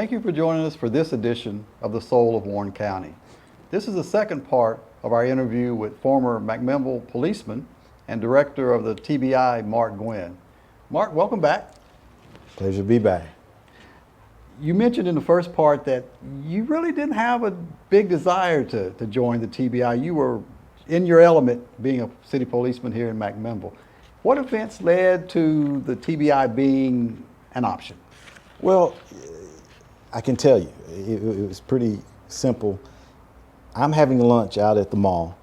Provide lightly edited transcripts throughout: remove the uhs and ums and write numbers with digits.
Thank you for joining us for this edition of The Soul of Warren County. This is the second part of our interview with former McMinnville policeman and director of the TBI, Mark Gwyn. Mark, welcome back. Pleasure to be back. You mentioned in the first part that you really didn't have a big desire to join the TBI. You were in your element being a city policeman here in McMinnville. What events led to the TBI being an option? Well, I can tell you, it was pretty simple. I'm having lunch out at the mall,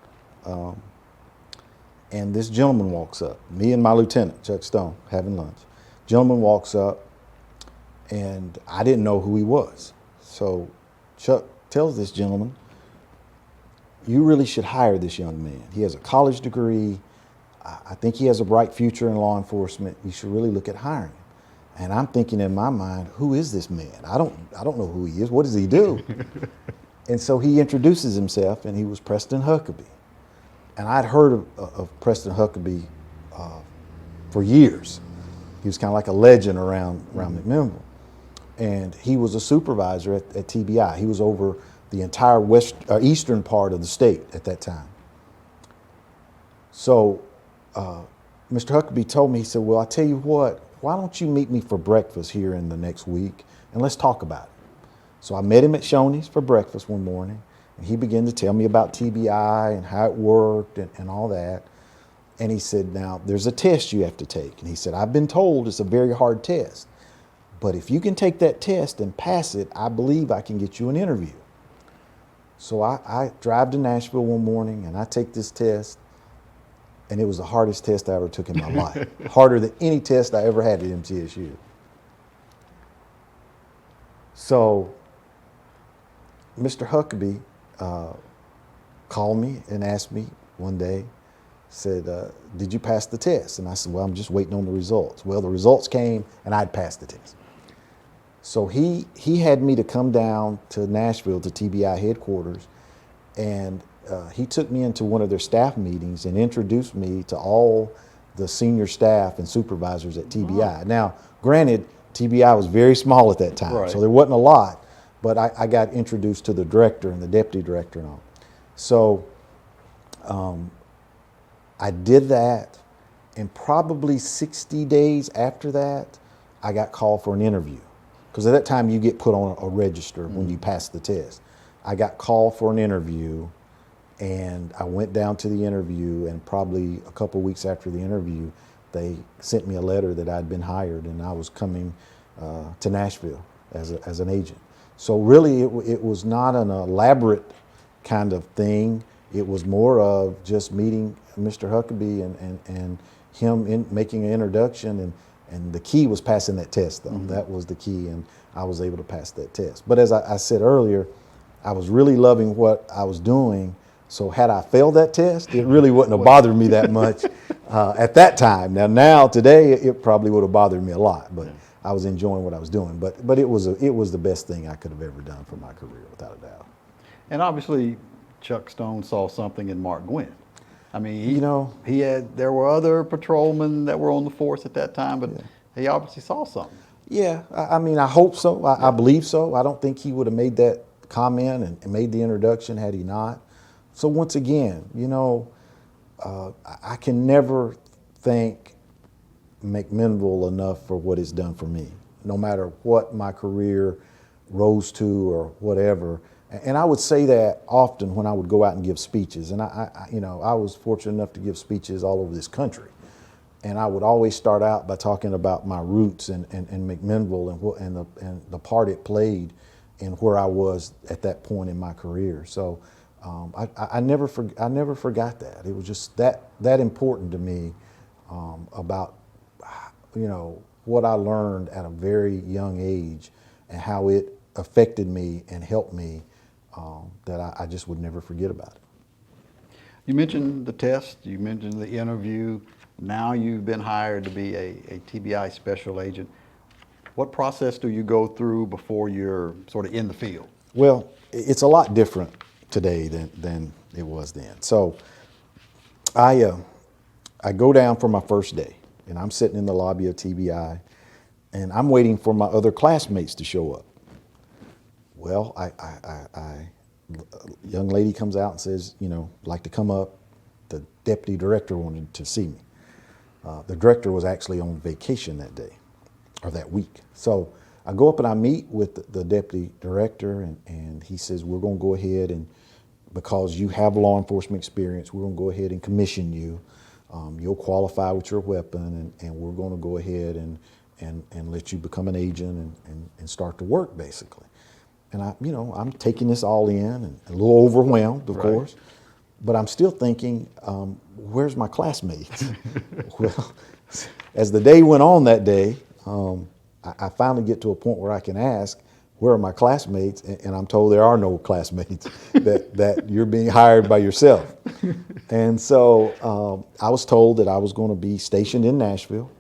and this gentleman walks up. Me and my lieutenant, Chuck Stone, having lunch. Gentleman walks up, and I didn't know who he was. So Chuck tells this gentleman, "You really should hire this young man. He has a college degree. I think he has a bright future in law enforcement. You should really look at hiring him." And I'm thinking in my mind, who is this man? I don't know who he is. What does he do? And so he introduces himself, and he was Preston Huckabee. And I'd heard of Preston Huckabee for years. He was kind of like a legend around McMinnville. And he was a supervisor at TBI. He was over the entire eastern part of the state at that time. So Mr. Huckabee told me, he said, "Well, I'll tell you what, why don't you meet me for breakfast here in the next week, and let's talk about it." So I met him at Shoney's for breakfast one morning, and he began to tell me about TBI and how it worked and all that. And he said, "Now, there's a test you have to take." And he said, "I've been told it's a very hard test, but if you can take that test and pass it, I believe I can get you an interview." So I drive to Nashville one morning, and I take this test, and it was the hardest test I ever took in my life. Harder than any test I ever had at MTSU. So Mr. Huckabee called me and asked me one day, said, "Did you pass the test?" And I said, "Well, I'm just waiting on the results." Well, the results came, and I'd passed the test. So he had me to come down to Nashville to TBI headquarters, and he took me into one of their staff meetings and introduced me to all the senior staff and supervisors at TBI. Now, granted, TBI was very small at that time, Right. So there wasn't a lot, but I got introduced to the director and the deputy director and all. So I did that, and probably 60 days after that, I got called for an interview. Because at that time, you get put on a register when you pass the test. I got called for an interview, and I went down to the interview, and probably a couple weeks after the interview, they sent me a letter that I'd been hired, and I was coming to Nashville as an agent. So really, it was not an elaborate kind of thing. It was more of just meeting Mr. Huckabee and him making an introduction, and the key was passing that test, though. Mm-hmm. That was the key, and I was able to pass that test. But as I said earlier, I was really loving what I was doing. So had I failed that test, it really wouldn't have bothered me that much at that time. Now today, it probably would have bothered me a lot, but I was enjoying what I was doing. But it was the best thing I could have ever done for my career, without a doubt. And obviously, Chuck Stone saw something in Mark Gwyn. I mean, there were other patrolmen that were on the force at that time, but he obviously saw something. Yeah, I mean, I hope so. I believe so. I don't think he would have made that comment and made the introduction had he not. So once again, I can never thank McMinnville enough for what it's done for me, no matter what my career rose to or whatever. And I would say that often when I would go out and give speeches. And I was fortunate enough to give speeches all over this country. And I would always start out by talking about my roots and McMinnville and the part it played in where I was at that point in my career. So I never forgot that. It was just that important to me about what I learned at a very young age and how it affected me and helped me, that I just would never forget about it. You mentioned the test, you mentioned the interview. Now you've been hired to be a TBI special agent. What process do you go through before you're sort of in the field? Well, it's a lot different today than it was then. So I go down for my first day, and I'm sitting in the lobby of TBI, and I'm waiting for my other classmates to show up. Well, young lady comes out and says, like to come up. The deputy director wanted to see me. The director was actually on vacation that day or that week. So I go up and I meet with the deputy director, and he says, we're going to go ahead and, because you have law enforcement experience, we're going to go ahead and commission you. You'll qualify with your weapon, and we're going to go ahead and let you become an agent and start to work, basically. And I'm taking this all in and a little overwhelmed, of course, but I'm still thinking, where's my classmates? Well, as the day went on that day, I finally get to a point where I can ask, where are my classmates? And I'm told there are no classmates, that you're being hired by yourself. And so I was told that I was going to be stationed in Nashville.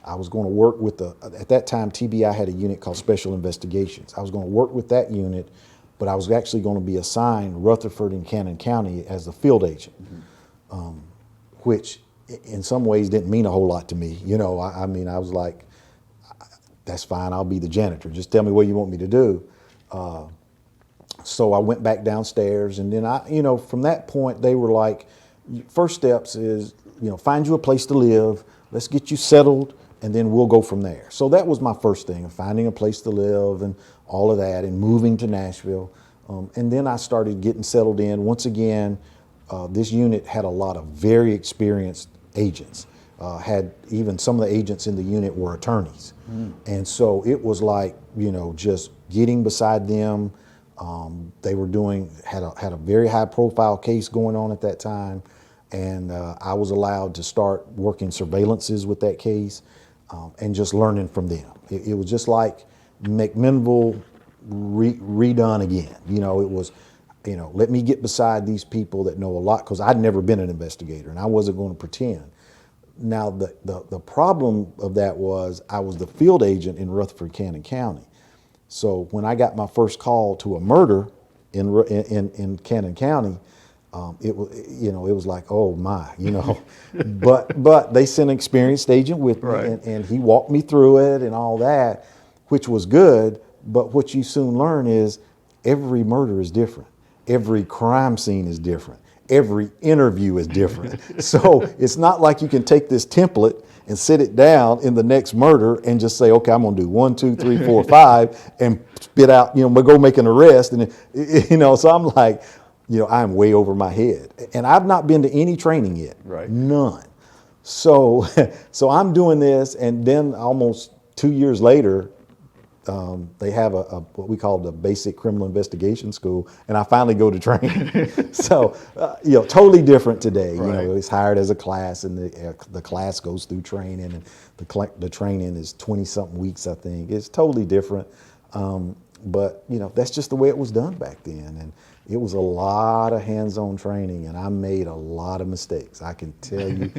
I was going to work with at that time, TBI had a unit called Special Investigations. I was going to work with that unit, but I was actually going to be assigned Rutherford and Cannon County as the field agent, which in some ways didn't mean a whole lot to me. I mean, I was like, that's fine, I'll be the janitor. Just tell me what you want me to do. So I went back downstairs, and then from that point, they were like, first steps is, find you a place to live, let's get you settled, and then we'll go from there. So that was my first thing, finding a place to live and all of that, and moving to Nashville. And then I started getting settled in. Once again, this unit had a lot of very experienced agents. Had even some of the agents in the unit were attorneys. And so it was like, just getting beside them. They were had a very high profile case going on at that time. And I was allowed to start working surveillances with that case, and just learning from them. It was just like McMinnville redone again. It was, let me get beside these people that know a lot, because I'd never been an investigator and I wasn't going to pretend. Now, the problem of that was I was the field agent in Rutherford, Cannon County. So when I got my first call to a murder in Cannon County, it was like, oh my, but they sent an experienced agent with me, and he walked me through it and all that, which was good. But what you soon learn is every murder is different. Every crime scene is different. Every interview is different. So it's not like you can take this template and sit it down in the next murder and just say, okay, I'm going to do 1, 2, 3, 4, 5 and spit out, go make an arrest. And, so I'm like, I'm way over my head. And I've not been to any training yet. Right. None. So I'm doing this, and then almost 2 years later, they have what we call the basic criminal investigation school, and I finally go to training. So, totally different today. Right. It's hired as a class, and the class goes through training, and the training is 20-something weeks, I think. It's totally different. But, that's just the way it was done back then. And it was a lot of hands-on training, and I made a lot of mistakes. I can tell you,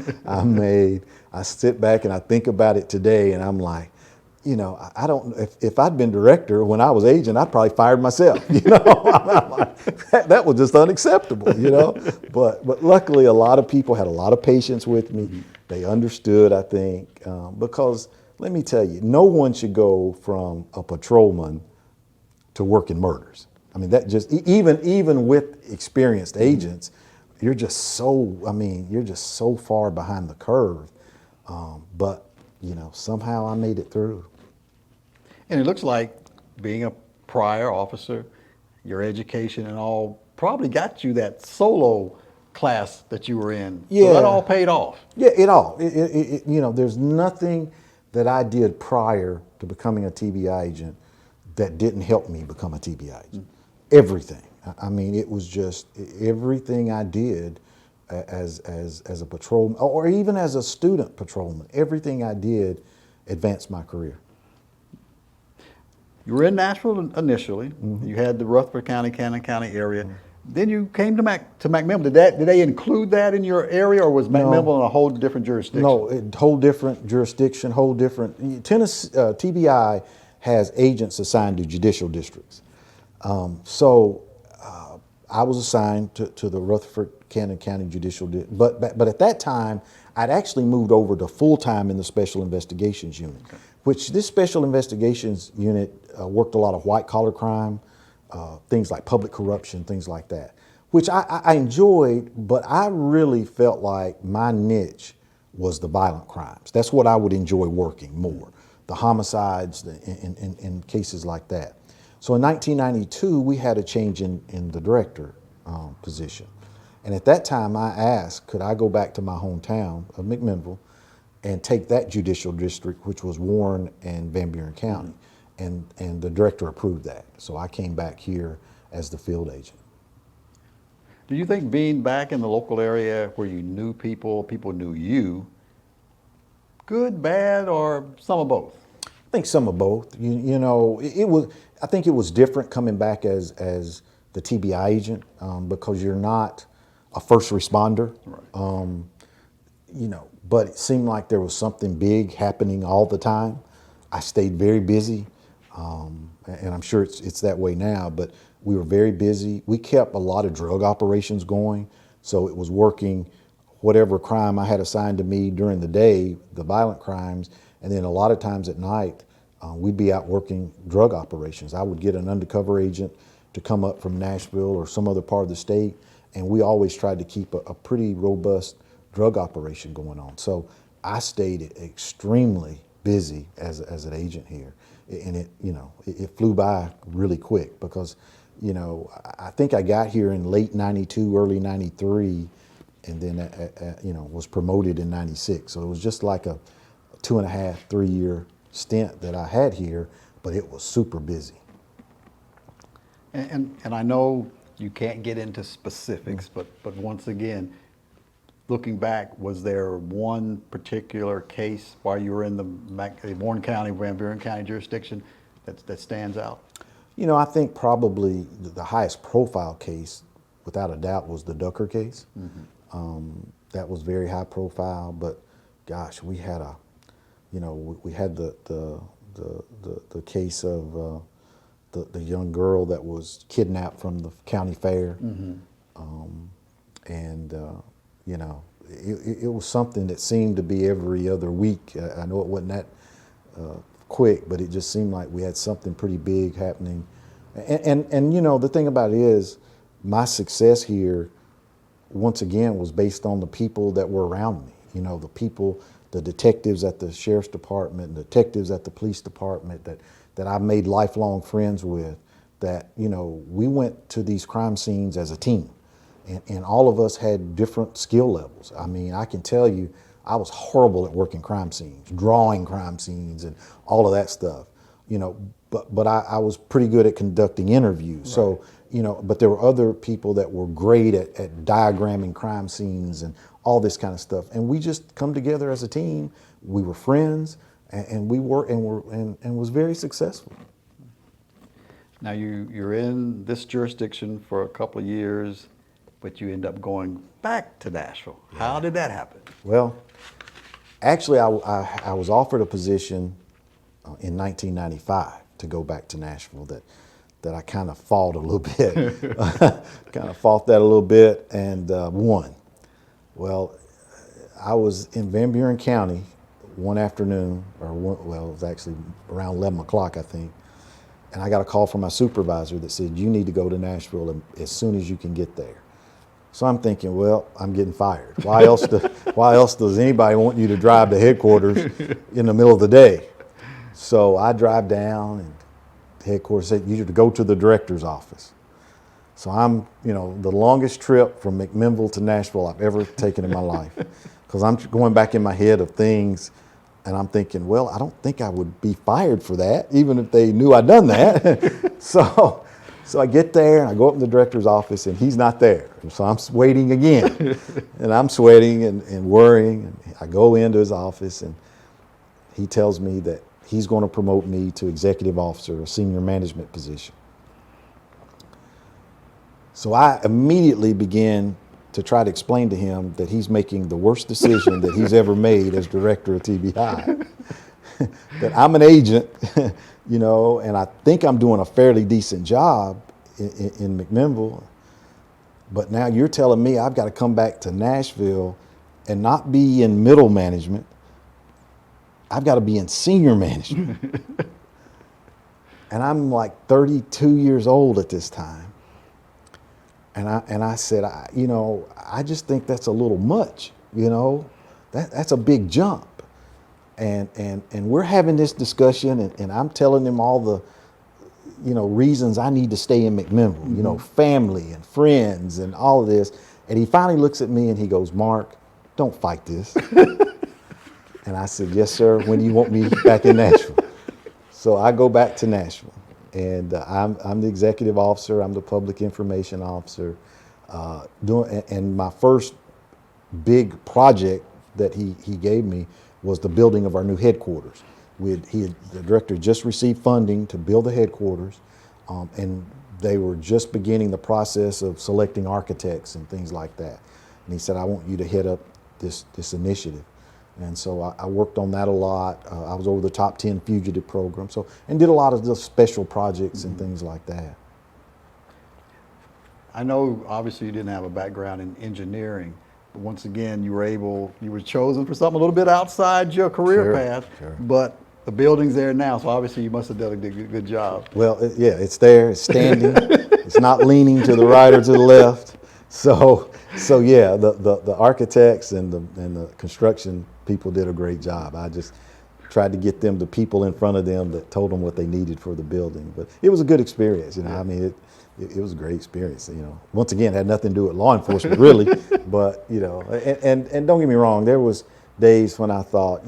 I sit back and I think about it today, and I'm like, I don't, if I'd been director when I was agent, I'd probably fired myself, that was just unacceptable, but luckily a lot of people had a lot of patience with me. Mm-hmm. They understood, I think, because let me tell you, no one should go from a patrolman to working murders. I mean, that just, even with experienced agents, you're just so far behind the curve. But somehow I made it through. And it looks like being a prior officer, your education and all probably got you that solo class that you were in. Yeah. So that all paid off. Yeah, it all. There's nothing that I did prior to becoming a TBI agent that didn't help me become a TBI agent. Everything. I mean, it was just everything I did as a patrolman, or even as a student patrolman. Everything I did advanced my career. You were in Nashville initially. Mm-hmm. You had the Rutherford County, Cannon County area. Mm-hmm. Then you came to McMinnville. Did they include that in your area, or was McMinnville in a whole different jurisdiction? No, whole different jurisdiction, whole different. Tennessee TBI has agents assigned to judicial districts. So I was assigned to the Rutherford Cannon County Judicial District, but at that time, I'd actually moved over to full-time in the Special Investigations Unit, which this Special Investigations Unit worked a lot of white-collar crime, things like public corruption, things like that, which I enjoyed, but I really felt like my niche was the violent crimes. That's what I would enjoy working more, the homicides and cases like that. So in 1992, we had a change in the director position. And at that time, I asked, could I go back to my hometown of McMinnville and take that judicial district, which was Warren and Van Buren County. And the director approved that. So I came back here as the field agent. Do you think being back in the local area where you knew people, people knew you, good, bad, or some of both? I think some of both. You know, it was. I think it was different coming back as the TBI agent because you're not a first responder. Right. You know, but it seemed like there was something big happening all the time. I stayed very busy, and I'm sure it's that way now, but we were very busy. We kept a lot of drug operations going, so it was working whatever crime I had assigned to me during the day, the violent crimes, and then a lot of times at night, we'd be out working drug operations. I would get an undercover agent to come up from Nashville or some other part of the state, and we always tried to keep a pretty robust drug operation going on. So I stayed extremely busy as an agent here, and it flew by really quick because, you know, I think I got here in late '92, early '93, and then was promoted in '96. So it was just like a 2.5, 3 year stint that I had here, but it was super busy. And I know you can't get into specifics, but once again, looking back, was there one particular case while you were in the Warren County, Van Buren County jurisdiction that stands out? You know, I think probably the highest profile case, without a doubt, was the Ducker case. That was very high profile, but gosh, we had we had the case of the young girl that was kidnapped from the county fair, it was something that seemed to be every other week. I know it wasn't that quick, but it just seemed like we had something pretty big happening. And you know, the thing about it is, my success here, once again, was based on the people that were around me. You know, the people, the detectives at the sheriff's department, detectives at the police department that I made lifelong friends with, that, you know, we went to these crime scenes as a team. And all of us had different skill levels. I mean, I can tell you, I was horrible at working crime scenes, drawing crime scenes and all of that stuff, you know, but I was pretty good at conducting interviews. Right. So, you know, but there were other people that were great at diagramming crime scenes and all this kind of stuff. And we just come together as a team. We were friends, and we were and was very successful. Now you're in this jurisdiction for a couple of years, but you end up going back to Nashville. Yeah. How did that happen? Well, actually, I was offered a position in 1995 to go back to Nashville that I kind of fought a little bit, kind of fought that a little bit and won. Well, I was in Van Buren County one afternoon, it was actually around 11 o'clock, I think, and I got a call from my supervisor that said, you need to go to Nashville as soon as you can get there. So I'm thinking, well, I'm getting fired. Why else does anybody want you to drive to headquarters in the middle of the day? So I drive down, and headquarters said, you need to go to the director's office. So I'm, you know, the longest trip from McMinnville to Nashville I've ever taken in my life, because I'm going back in my head of things, and I'm thinking, well, I don't think I would be fired for that, even if they knew I'd done that. So I get there, and I go up in the director's office, and he's not there. So I'm waiting again, and I'm sweating and worrying. And I go into his office, and he tells me that he's going to promote me to executive officer, a senior management position. So I immediately began to try to explain to him that he's making the worst decision that he's ever made as director of TBI. That I'm an agent, you know, and I think I'm doing a fairly decent job in McMinnville, but now you're telling me I've got to come back to Nashville and not be in middle management. I've got to be in senior management. And I'm like 32 years old at this time. And I said, I just think that's a little much, that's a big jump. And we're having this discussion, and I'm telling him all the, reasons I need to stay in McMinnville, family and friends and all of this. And he finally looks at me and he goes, Mark, don't fight this. And I said, yes, sir. When do you want me back in Nashville? So I go back to Nashville, and I'm the executive officer. I'm the public information officer. And my first big project that he gave me was the building of our new headquarters. The director just received funding to build the headquarters, and they were just beginning the process of selecting architects and things like that. And he said, I want you to head up this initiative. And so I worked on that a lot. I was over the top 10 fugitive program, and did a lot of the special projects and things like that. I know obviously you didn't have a background in engineering, but once again you were chosen for something a little bit outside your career path, but the building's there now, so obviously you must have done a good job. Well, it's there, it's standing, it's not leaning to the right or to the left. So yeah, the architects and the construction people did a great job. I just tried to get them the people in front of them that told them what they needed for the building. But it was a good experience, I mean, it was a great experience. Once again, it had nothing to do with law enforcement really, but and don't get me wrong, there was days when I thought,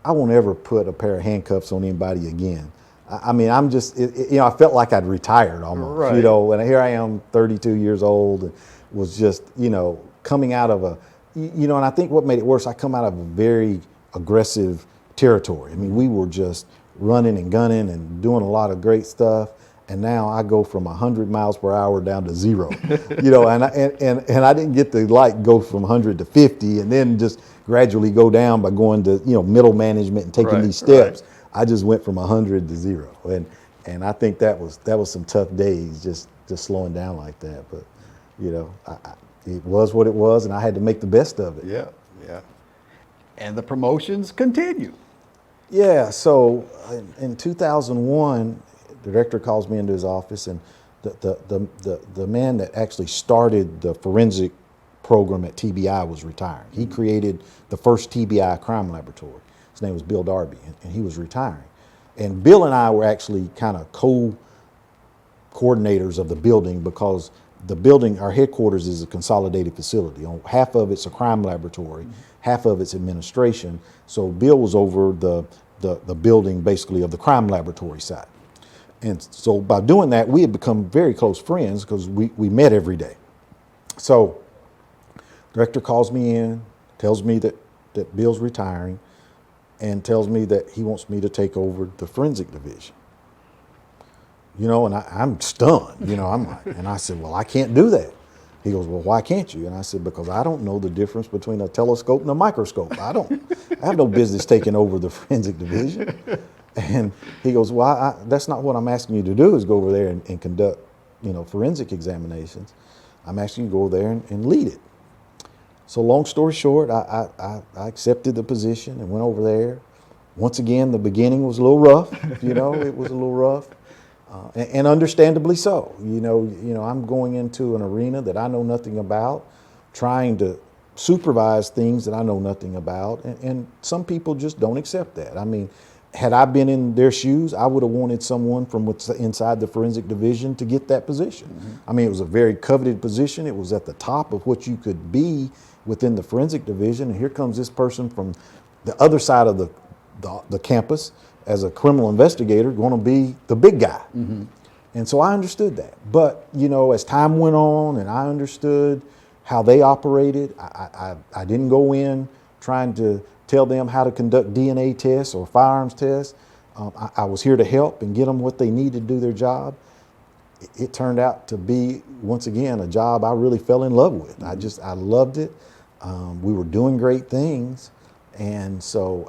I won't ever put a pair of handcuffs on anybody again. I mean, I'm just, I felt like I'd retired almost, right. And here I am, 32 years old, and was just, coming out of and I think what made it worse, I come out of a very aggressive territory. I mean, we were just running and gunning and doing a lot of great stuff. And now I go from 100 miles per hour down to 0, and I didn't get to go from 100 to 50 and then just gradually go down by going to, middle management and taking these steps. Right. I just went from 100 to 0. And I think that was some tough days, just slowing down like that. But, it was what it was, and I had to make the best of it. Yeah. And the promotions continue. Yeah, so in 2001, the director calls me into his office, and the man that actually started the forensic program at TBI was retiring. He created the first TBI crime laboratory. His name was Bill Darby, and he was retiring. And Bill and I were actually kind of coordinators of the building, because the building, our headquarters, is a consolidated facility. Half of it's a crime laboratory, half of it's administration. So Bill was over the building basically of the crime laboratory side. And so by doing that, we had become very close friends because we met every day. So director calls me in, tells me that Bill's retiring, and tells me that he wants me to take over the forensic division. And I'm stunned, I'm like, and I said, well, I can't do that. He goes, well, why can't you? And I said, because I don't know the difference between a telescope and a microscope. I have no business taking over the forensic division. And he goes, well, that's not what I'm asking you to do, is go over there and conduct, forensic examinations. I'm asking you to go there and lead it. So long story short, I accepted the position and went over there. Once again, the beginning was a little rough, it was a little rough. And understandably so. I'm going into an arena that I know nothing about, trying to supervise things that I know nothing about, and some people just don't accept that. I mean, had I been in their shoes, I would have wanted someone from what's inside the forensic division to get that position. Mm-hmm. I mean, it was a very coveted position. It was at the top of what you could be within the forensic division, and here comes this person from the other side of the campus as a criminal investigator, going to be the big guy. Mm-hmm. And so I understood that. But, as time went on and I understood how they operated, I didn't go in trying to tell them how to conduct DNA tests or firearms tests. I was here to help and get them what they need to do their job. It turned out to be, once again, a job I really fell in love with. Mm-hmm. I loved it. We were doing great things. And so,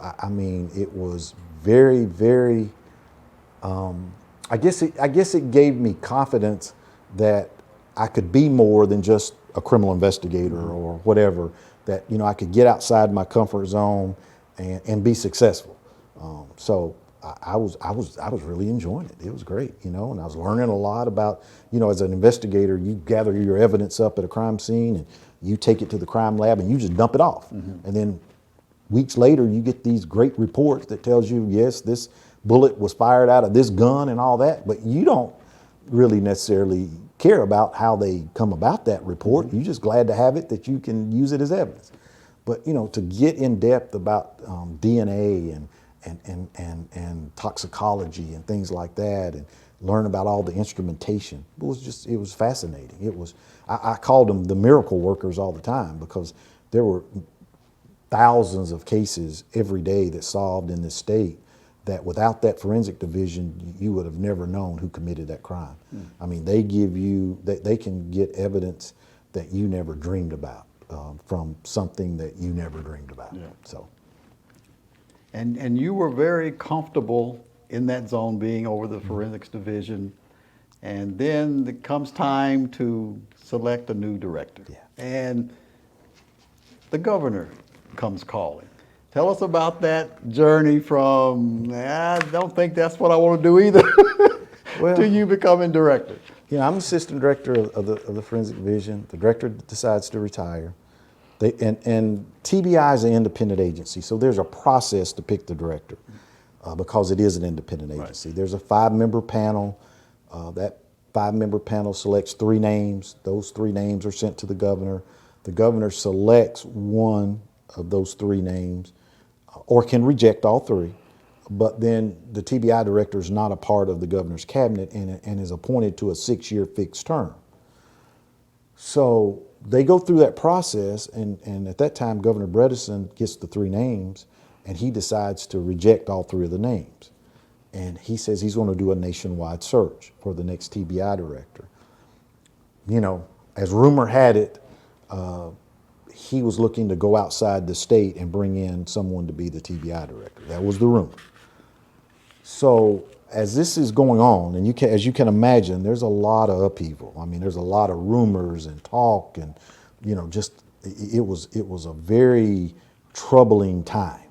it was very, very, I guess it gave me confidence that I could be more than just a criminal investigator or whatever, that, I could get outside my comfort zone and be successful. So I was really enjoying it. It was great, and I was learning a lot about, as an investigator, you gather your evidence up at a crime scene and you take it to the crime lab and you just dump it off. And then weeks later, you get these great reports that tells you, yes, this bullet was fired out of this gun and all that, but you don't really necessarily care about how they come about that report. You're just glad to have it that you can use it as evidence. But to get in depth about DNA and toxicology and things like that, and learn about all the instrumentation, it was fascinating. I called them the miracle workers all the time, because there were thousands of cases every day that solved in this state that without that forensic division, you would have never known who committed that crime. I mean, they can get evidence that you never dreamed about from something that you never dreamed about. Yeah. So. And you were very comfortable in that zone, being over the forensics division, and then it comes time to select a new director. Yeah. And the governor comes calling. Tell us about that journey from, I don't think that's what I want to do either, to you becoming director. I'm assistant director of the forensic division. The director decides to retire. And TBI is an independent agency, so there's a process to pick the director because it is an independent agency. Right. There's a 5-member panel. That 5-member panel selects 3 names. Those 3 names are sent to the governor. The governor selects one of those 3 names, or can reject all 3. But then the TBI director is not a part of the governor's cabinet and is appointed to a 6-year fixed term. So they go through that process, and at that time, Governor Bredesen gets the 3 names, and he decides to reject all 3 of the names. And he says he's going to do a nationwide search for the next TBI director. As rumor had it, he was looking to go outside the state and bring in someone to be the TBI director. That was the rumor. So as this is going on, and as you can imagine, there's a lot of upheaval. I mean, there's a lot of rumors and talk, and it was a very troubling time,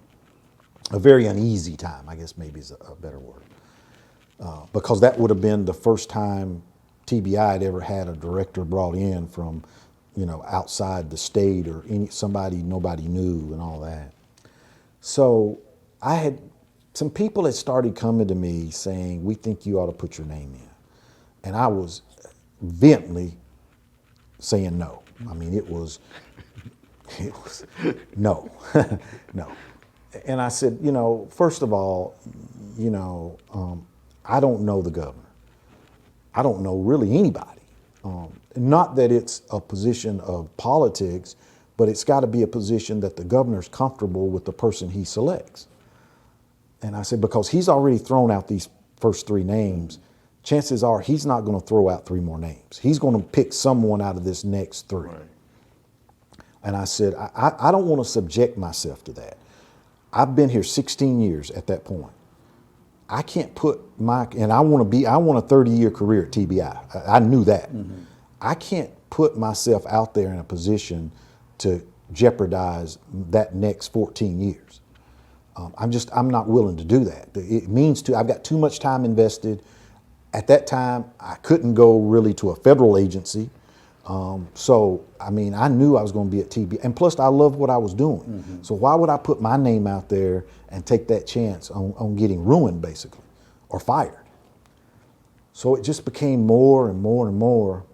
a very uneasy time, I guess maybe is a better word, because that would have been the first time TBI had ever had a director brought in from outside the state, or somebody nobody knew and all that. So some people had started coming to me saying, we think you ought to put your name in. And I was vehemently saying no. I mean, it was no, no. And I said, first of all, I don't know the governor. I don't know really anybody. Not that it's a position of politics, but it's got to be a position that the governor's comfortable with the person he selects. And I said, because he's already thrown out these first 3 names, chances are he's not going to throw out 3 more names. He's going to pick someone out of this next 3. Right. And I said, I don't want to subject myself to that. I've been here 16 years at that point. I can't put and I want a 30-year career at TBI. I knew that. Mm-hmm. I can't put myself out there in a position to jeopardize that next 14 years. I'm not willing to do that. I've got too much time invested. At that time, I couldn't go really to a federal agency. So, I knew I was going to be at TB, and plus I loved what I was doing. Mm-hmm. So why would I put my name out there and take that chance on getting ruined, basically, or fired? So it just became more and more and more.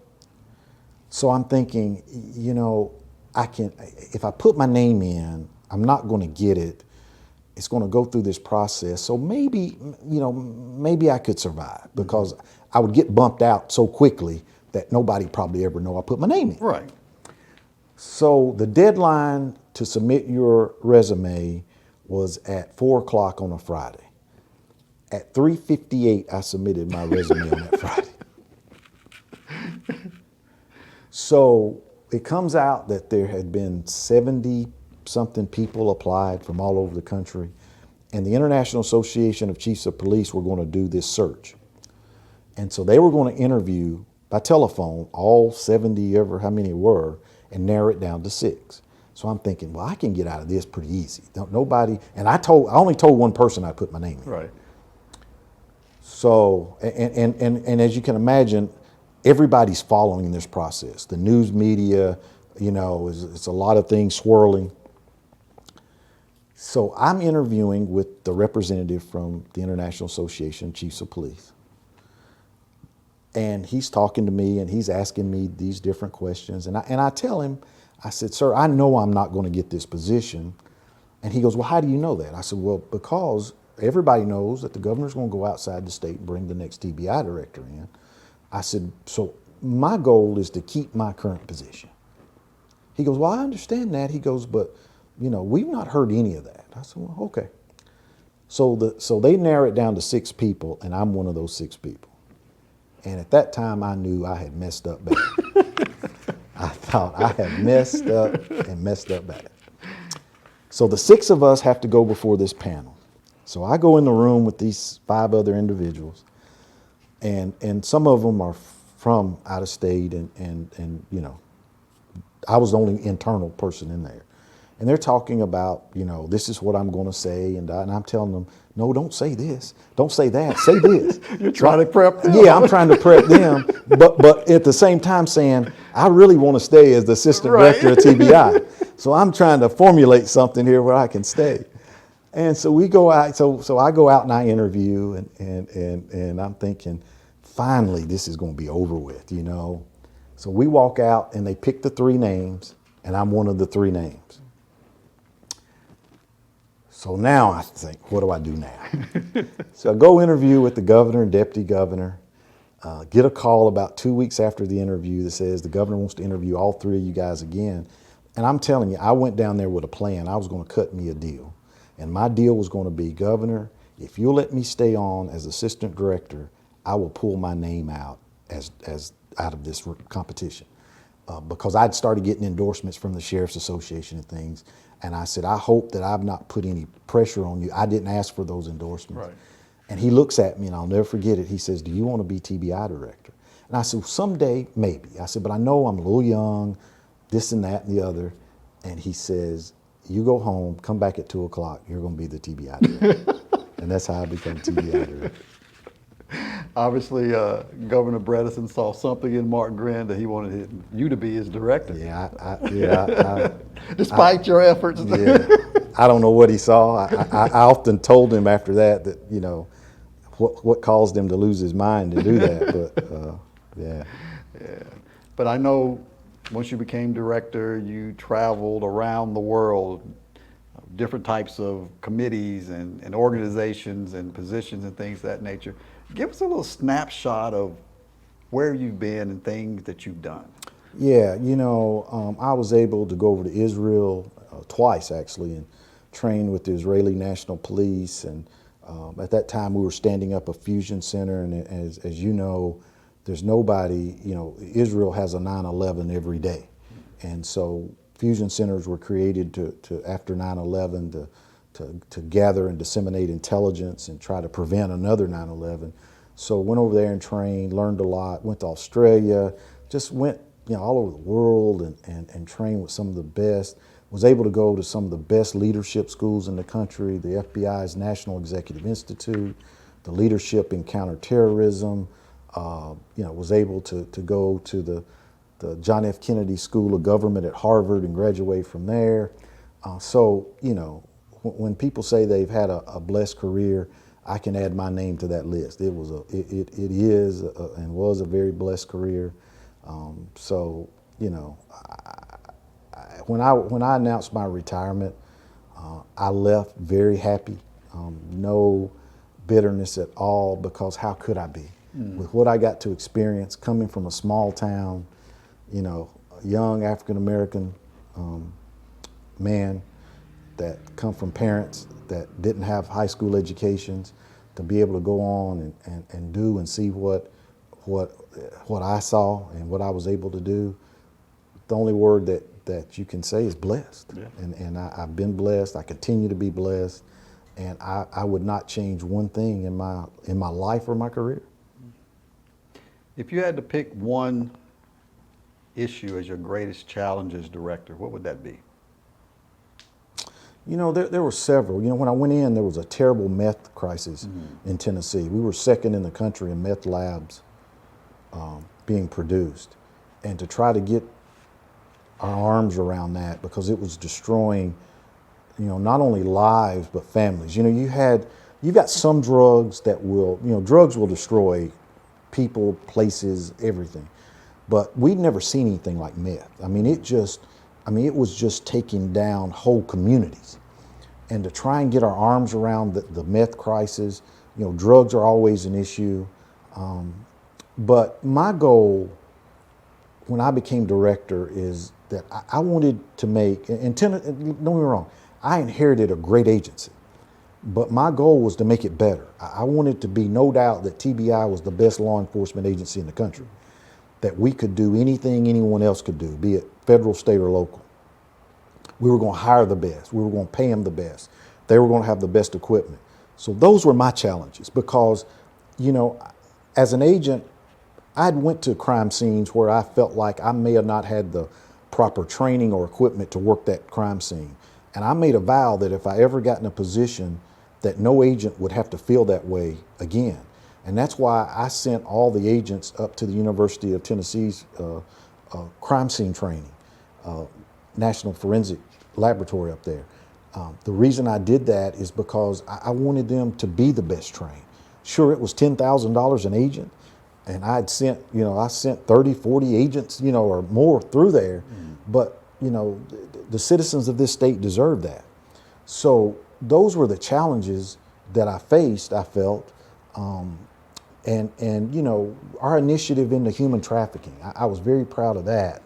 So I'm thinking, if I put my name in, I'm not going to get it. It's going to go through this process. So maybe I could survive, because I would get bumped out so quickly that nobody probably ever know I put my name in. Right. So the deadline to submit your resume was at 4:00 on a Friday. At 3:58, I submitted my resume on that Friday. So it comes out that there had been 70-something people applied from all over the country, and the International Association of Chiefs of Police were going to do this search. And so they were going to interview by telephone all 70, ever how many were, and narrow it down to 6. So I'm thinking, well, I can get out of this pretty easy. Nobody, and I only told one person I put my name in. Right. So, and as you can imagine, everybody's following this process. The news media, it's a lot of things swirling. So I'm interviewing with the representative from the International Association of Chiefs of Police. And he's talking to me and he's asking me these different questions. And I tell him, I said, sir, I know I'm not going to get this position. And he goes, well, how do you know that? I said, well, because everybody knows that the governor's going to go outside the state and bring the next TBI director in. I said, so my goal is to keep my current position. He goes, well, I understand that. He goes, but, we've not heard any of that. I said, well, okay. So they narrow it down to 6 people, and I'm one of those 6 people. And at that time, I knew I had messed up bad. I thought I had messed up bad. So the 6 of us have to go before this panel. So I go in the room with these 5 other individuals, and some of them are from out of state, and I was the only internal person in there. And they're talking about, this is what I'm going to say, and I'm telling them, no, don't say this, don't say that, say this. You're trying to prep them. Yeah, I'm trying to prep them, but at the same time saying, I really want to stay as the assistant director of TBI. So I'm trying to formulate something here where I can stay. And so we go out, so I go out and I interview, and I'm thinking, finally, this is going to be over with, So we walk out and they pick the 3 names, and I'm one of the 3 names. So now I think, what do I do now? So I go interview with the governor and deputy governor, get a call about 2 weeks after the interview that says the governor wants to interview all 3 of you guys again. And I'm telling you, I went down there with a plan. I was going to cut me a deal. And my deal was going to be, Governor, if you'll let me stay on as assistant director, I will pull my name out as out of this competition. Because I'd started getting endorsements from the Sheriff's Association and things. And I said, I hope that I've not put any pressure on you. I didn't ask for those endorsements. Right. And he looks at me, and I'll never forget it. He says, do you want to be TBI director? And I said, well, someday, maybe. I said, but I know I'm a little young, this and that and the other. And he says, you go home, come back at 2 o'clock, you're going to be the TBI director. And that's how I became TBI director. Obviously, Governor Bredesen saw something in Mark Gwyn that he wanted you to be his director. Yeah, Despite your efforts. Yeah, I don't know what he saw. I often told him after that what caused him to lose his mind to do that. But yeah. But I know once you became director, you traveled around the world, different types of committees and organizations and positions and things of that nature. Give us a little snapshot of where you've been and things that you've done. Yeah, I was able to go over to Israel twice, actually, and train with the Israeli National Police. And at that time, we were standing up a fusion center. And as you know, there's nobody, Israel has a 9/11 every day. And so fusion centers were created to after 9/11 to gather and disseminate intelligence and try to prevent another 9/11. So went over there and trained, learned a lot, went to Australia, just went all over the world and trained with some of the best. Was able to go to some of the best leadership schools in the country, the FBI's National Executive Institute, the Leadership in Counterterrorism. Was able to go to the John F. Kennedy School of Government at Harvard and graduate from there. When people say they've had a blessed career, I can add my name to that list. It is and was a very blessed career. When I announced my retirement, I left very happy, no bitterness at all, because how could I be? With what I got to experience coming from a small town, a young African-American man that come from parents that didn't have high school educations, to be able to go on and do and see what I saw and what I was able to do. The only word that you can say is blessed. Yeah. And I've been blessed. I continue to be blessed. And I would not change one thing in my life or my career. If you had to pick one issue as your greatest challenge as director, what would that be? There were several. When I went in, there was a terrible meth crisis in Tennessee. We were second in the country in meth labs being produced. And to try to get our arms around that, because it was destroying, not only lives, but families. You've got some drugs that drugs will destroy people, places, everything. But we'd never seen anything like meth. It was just taking down whole communities. And to try and get our arms around the meth crisis, drugs are always an issue. But my goal when I became director is that I wanted to make, and don't get me wrong, I inherited a great agency. But my goal was to make it better. I wanted to be no doubt that TBI was the best law enforcement agency in the country, that we could do anything anyone else could do, be it federal, state, or local. We were going to hire the best. We were going to pay them the best. They were going to have the best equipment. So those were my challenges because, as an agent, I'd went to crime scenes where I felt like I may have not had the proper training or equipment to work that crime scene. And I made a vow that if I ever got in a position that no agent would have to feel that way again. And that's why I sent all the agents up to the University of Tennessee's crime scene training, National Forensic Laboratory up there. The reason I did that is because I wanted them to be the best trained. Sure, it was $10,000 an agent, and I sent 30, 40 agents, or more through there, but the citizens of this state deserve that. So those were the challenges that I faced, I felt, and our initiative into human trafficking, I was very proud of that.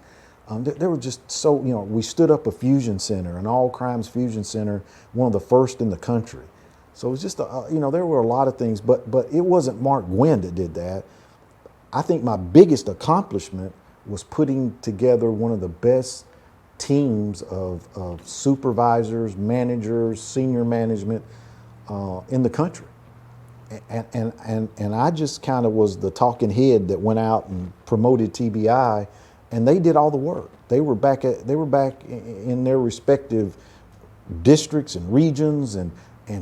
There were just we stood up a fusion center, an all crimes fusion center, one of the first in the country. So it was just, there were a lot of things, but it wasn't Mark Gwyn that did that. I think my biggest accomplishment was putting together one of the best teams of supervisors, managers, senior management in the country. And I just kind of was the talking head that went out and promoted TBI, and they did all the work. They were back in their respective districts and regions and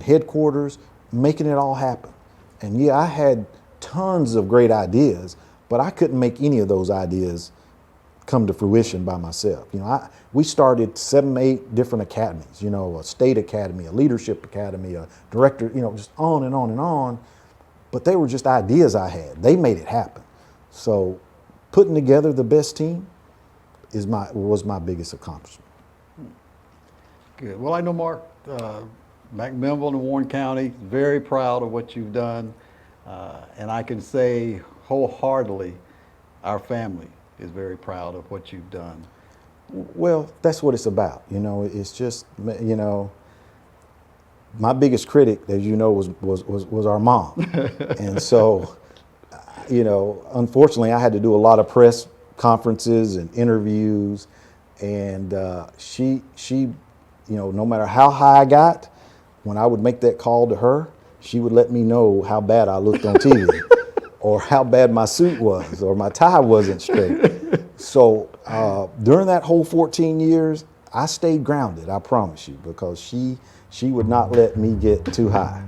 headquarters, making it all happen. And yeah, I had tons of great ideas, but I couldn't make any of those ideas come to fruition by myself. We started 7, 8 different academies, a state academy, a leadership academy, a director, just on and on and on. But they were just ideas I had. They made it happen. So putting together the best team was my biggest accomplishment. Good. Well, I know Mark McMinnville and Warren County, very proud of what you've done. And I can say wholeheartedly, our family is very proud of what you've done. Well, that's what it's about. It's just, my biggest critic, as you know, was our mom. And so, unfortunately, I had to do a lot of press conferences and interviews. And she, no matter how high I got, when I would make that call to her, she would let me know how bad I looked on TV. Or how bad my suit was, or my tie wasn't straight. So during that whole 14 years, I stayed grounded, I promise you, because she would not let me get too high.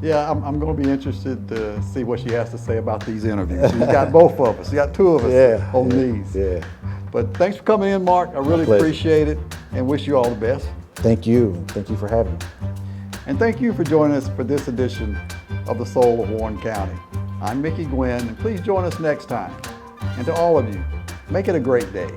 Yeah, I'm going to be interested to see what she has to say about these interviews. She's got both of us. You got 2 of us on these. Yeah. But thanks for coming in, Mark. I really appreciate it, and wish you all the best. Thank you. Thank you for having me. And thank you for joining us for this edition of The Soul of Warren County. I'm Mickey Gwyn, and please join us next time. And to all of you, make it a great day.